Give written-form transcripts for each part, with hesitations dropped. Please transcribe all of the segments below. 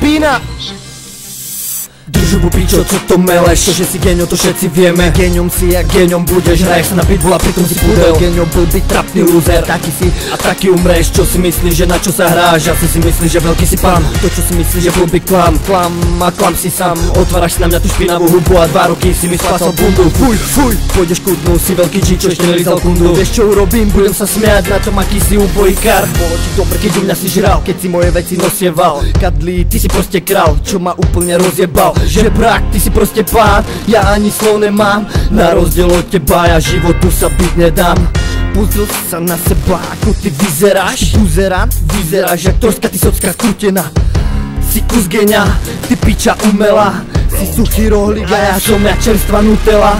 špína. Držu pičo, co to meleš, to že si genio, to všetci vieme. Geniom si a geniom budeš, hraješ sa na pitbull a pritom si pudel. Genio byl byť trapný loser, taký si a taký umreš. Čo si myslíš, že na čo sa hráš, asi si myslíš, že veľký si pán. To čo si myslíš, že blbý klam a klam si sám. Otváraš si na mňa tú špinavú hubu a 2 roky si mi spácal bundu. Fuj, pôjdeš kudnú, si veľký G, čo ešte nelízal kundu. Vieš čo urobím, budem sa smiať na tom, aký si ubojkár. Bolo ti dobre, keď u mňa si žral, keď si moje veci nosieval. Kadli, ty si proste král, čo ma úplne rozjebal. Že brak, ty si proste pán, ja ani slov nemám. Na rozdiel od teba, ja životu sa byť nedám. Pozrel sa na seba, ako ty vyzeráš. Buzerant, vyzeráš jak troska, ty socka skrutená. Si kus genia, ty piča umelá. Si suchý rohlík a ja som jak čerstvá Nutella.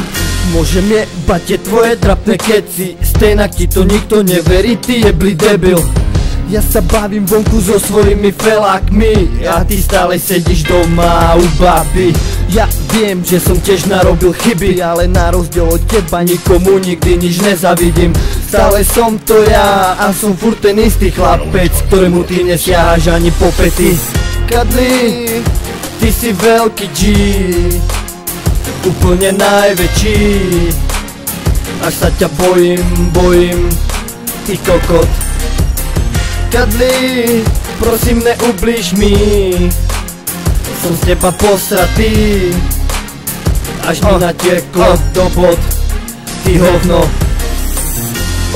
Môžem jebať tie tvoje trapné keci, stejnak ti to nikto neverí, ty jeblý debil. Ja sa bavím vonku so svojimi felákmi a ty stále sedíš doma u baby. Ja viem, že som tiež narobil chyby, ale na rozdiel od teba nikomu nikdy nič nezavidím. Stále som to ja a som furt ten istý chlapec, ktorému ty nesiahaš ani po pety. Kadli, ty si veľký G, úplne najväčší. Až sa ťa bojím, ty kokot. Kadli, prosím neublíž mi, som z teba posratý. Až mi natieklo do bod, ty hovno.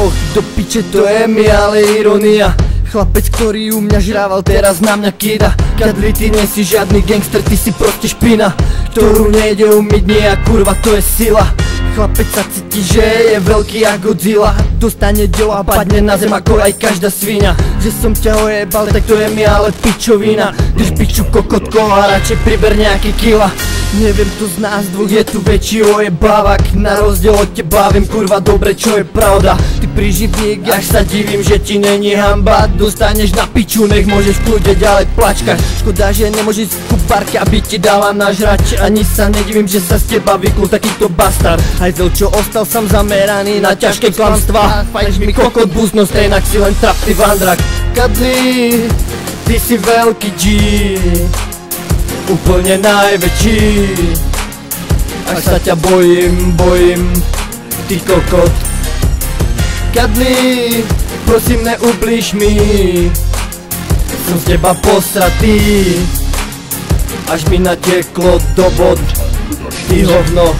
Och, do piče, to je mi ale ironia. Chlapec, ktorý u mňa žrával, teraz na mňa kýda. Kadli, ty nie si žiadny gangster, ty si proste špina, ktorú nejde umyť nie a kurva, to je sila. Chlapec sa cíti, že je veľký ako Godzilla. Dostane dielo a padne na zem ako aj každá svinia. Že som ťa ojebal, tak to je mi ale pičovina. Drž piču kokotko a radšej priber nejaký kila. Neviem, kto z nás dvoch je tu väčší ojebávak. Na rozdiel od teba viem kurva dobre, čo je pravda. Ty príživník, až sa divím, že ti není hamba. Dostaneš na piču, nech môžeš v kľude ďalej plačkať. Škoda, že nemôžeš z kuparky, aby ti dala nažrať. Ani sa nedivím, že sa z teba vykul takýto bastard. Hajzel, čo ostal sám zameraný na ťažké klamstvá. Fajneš mi kokot buzno, stejnak si len trapný vandrak. Kadli, ty si veľký G, úplne najväčší. Až sa ťa bojím, ty kokot. Kadli, prosím neublíž mi, som z teba posratý. Až mi natieklo do bod, ty hovno.